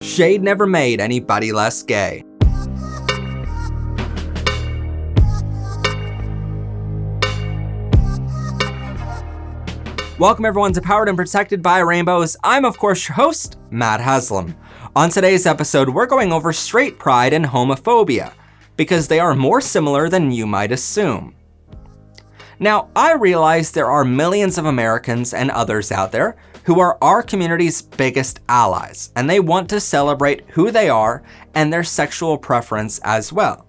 Shade never made anybody less gay. Welcome everyone to Powered and Protected by Rainbows. I'm of course your host, Matt Haslam. On today's episode, we're going over straight pride and homophobia, because they are more similar than you might assume. Now, I realize there are millions of Americans and others out there who are our community's biggest allies, and they want to celebrate who they are and their sexual preference as well.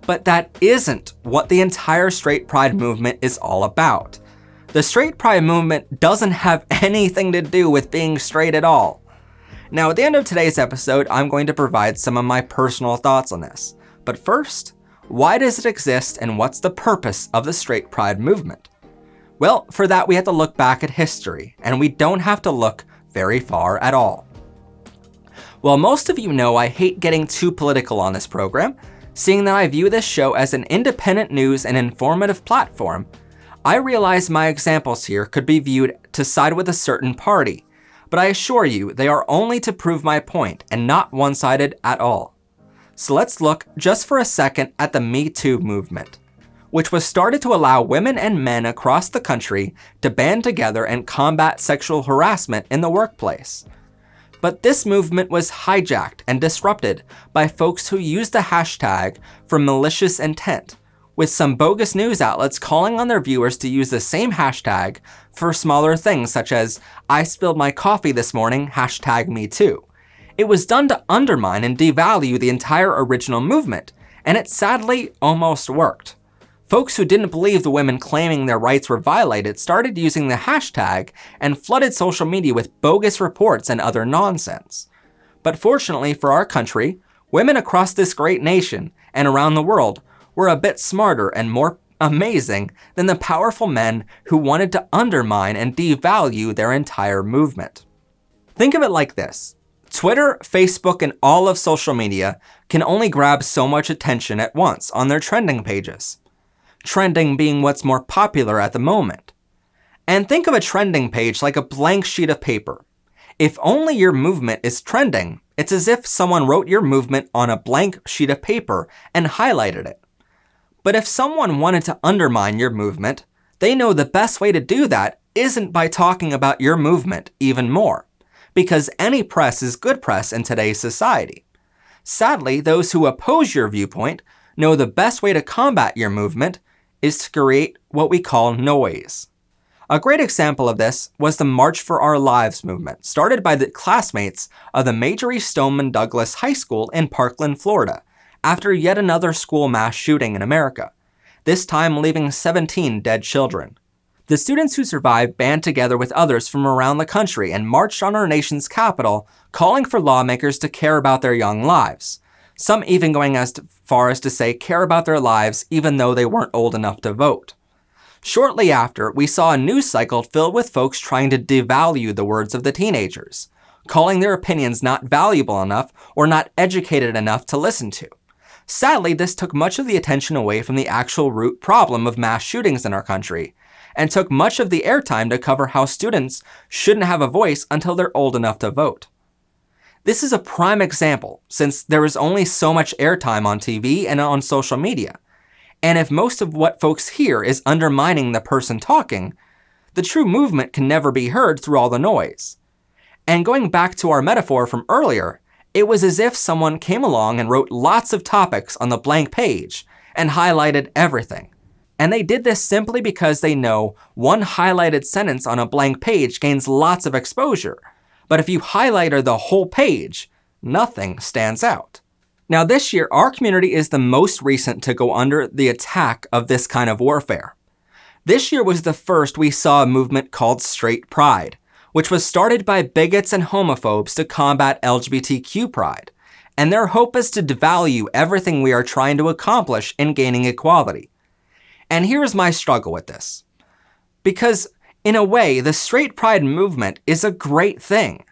But that isn't what the entire straight pride movement is all about. The straight pride movement doesn't have anything to do with being straight at all. Now, at the end of today's episode, I'm going to provide some of my personal thoughts on this. But first, why does it exist and what's the purpose of the straight pride movement? Well, for that we have to look back at history, and we don't have to look very far at all. Well, most of you know I hate getting too political on this program, seeing that I view this show as an independent news and informative platform. I realize my examples here could be viewed to side with a certain party, but I assure you they are only to prove my point and not one-sided at all. So let's look just for a second at the Me Too movement, which was started to allow women and men across the country to band together and combat sexual harassment in the workplace. But this movement was hijacked and disrupted by folks who used the hashtag for malicious intent, with some bogus news outlets calling on their viewers to use the same hashtag for smaller things such as, "I spilled my coffee this morning, hashtag me too." It was done to undermine and devalue the entire original movement, and it sadly almost worked. Folks who didn't believe the women claiming their rights were violated started using the hashtag and flooded social media with bogus reports and other nonsense. But fortunately for our country, women across this great nation and around the world were a bit smarter and more amazing than the powerful men who wanted to undermine and devalue their entire movement. Think of it like this. Twitter, Facebook, and all of social media can only grab so much attention at once on their trending pages. Trending being what's more popular at the moment. And think of a trending page like a blank sheet of paper. If only your movement is trending, it's as if someone wrote your movement on a blank sheet of paper and highlighted it. But if someone wanted to undermine your movement, they know the best way to do that isn't by talking about your movement even more, because any press is good press in today's society. Sadly, those who oppose your viewpoint know the best way to combat your movement is to create what we call noise. A great example of this was the March for Our Lives movement, started by the classmates of the Marjory Stoneman Douglas High School in Parkland, Florida, after yet another school mass shooting in America, this time leaving 17 dead children. The students who survived band together with others from around the country and marched on our nation's capital, calling for lawmakers to care about their young lives. Some even going as far as to say care about their lives even though they weren't old enough to vote. Shortly after, we saw a news cycle filled with folks trying to devalue the words of the teenagers, calling their opinions not valuable enough or not educated enough to listen to. Sadly, this took much of the attention away from the actual root problem of mass shootings in our country, and took much of the airtime to cover how students shouldn't have a voice until they're old enough to vote. This is a prime example, since there is only so much airtime on TV and on social media, and if most of what folks hear is undermining the person talking, the true movement can never be heard through all the noise. And going back to our metaphor from earlier, it was as if someone came along and wrote lots of topics on the blank page and highlighted everything. And they did this simply because they know one highlighted sentence on a blank page gains lots of exposure. But if you highlighted the whole page, nothing stands out. Now this year, our community is the most recent to go under the attack of this kind of warfare. This year was the first we saw a movement called Straight Pride, which was started by bigots and homophobes to combat LGBTQ pride, and their hope is to devalue everything we are trying to accomplish in gaining equality. And here's my struggle with this. Because, in a way, the straight pride movement is a great thing.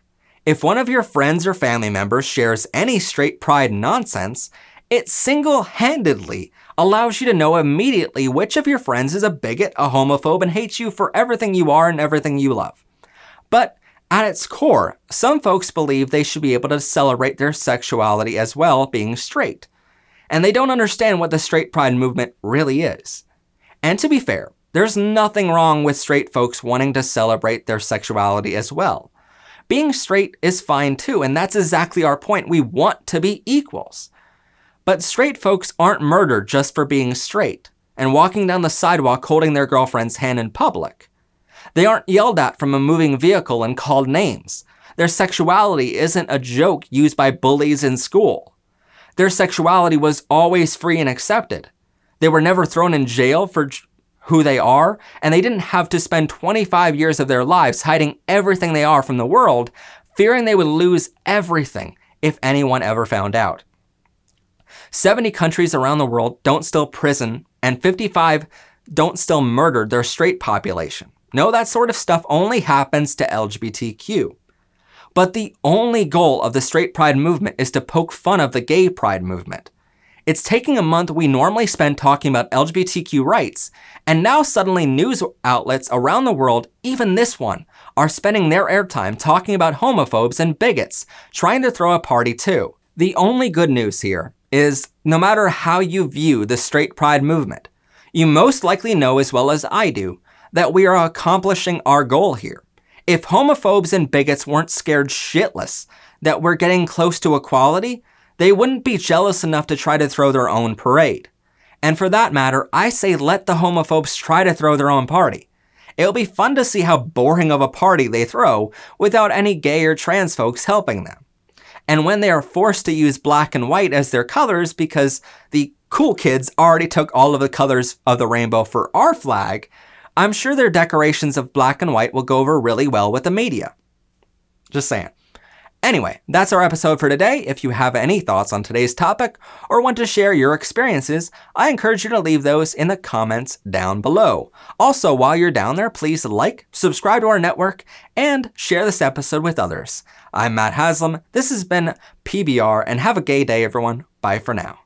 If one of your friends or family members shares any straight pride nonsense, it single-handedly allows you to know immediately which of your friends is a bigot, a homophobe, and hates you for everything you are and everything you love. But At its core, some folks believe they should be able to celebrate their sexuality as well, being straight. And they don't understand what the straight pride movement really is. And to be fair, there's nothing wrong with straight folks wanting to celebrate their sexuality as well. Being straight is fine too, and that's exactly our point. We want to be equals. But straight folks aren't murdered just for being straight and walking down the sidewalk holding their girlfriend's hand in public. They aren't yelled at from a moving vehicle and called names. Their sexuality isn't a joke used by bullies in school. Their sexuality was always free and accepted. They were never thrown in jail for who they are, and they didn't have to spend 25 years of their lives hiding everything they are from the world, fearing they would lose everything if anyone ever found out. 70 countries around the world don't still prison, and 55 don't still murder their straight population. No, that sort of stuff only happens to LGBTQ. But the only goal of the straight pride movement is to poke fun of the gay pride movement. It's taking a month we normally spend talking about LGBTQ rights, and now suddenly news outlets around the world, even this one, are spending their airtime talking about homophobes and bigots, trying to throw a party too. The only good news here is no matter how you view the straight pride movement, you most likely know as well as I do that we are accomplishing our goal here. If homophobes and bigots weren't scared shitless that we're getting close to equality, they wouldn't be jealous enough to try to throw their own parade. And for that matter, I say let the homophobes try to throw their own party. It'll be fun to see how boring of a party they throw without any gay or trans folks helping them. And when they are forced to use black and white as their colors because the cool kids already took all of the colors of the rainbow for our flag, I'm sure their decorations of black and white will go over really well with the media. Just saying. Anyway, that's our episode for today. If you have any thoughts on today's topic or want to share your experiences, I encourage you to leave those in the comments down below. Also, while you're down there, please like, subscribe to our network, and share this episode with others. I'm Matt Haslam. This has been PBR, and have a gay day, everyone. Bye for now.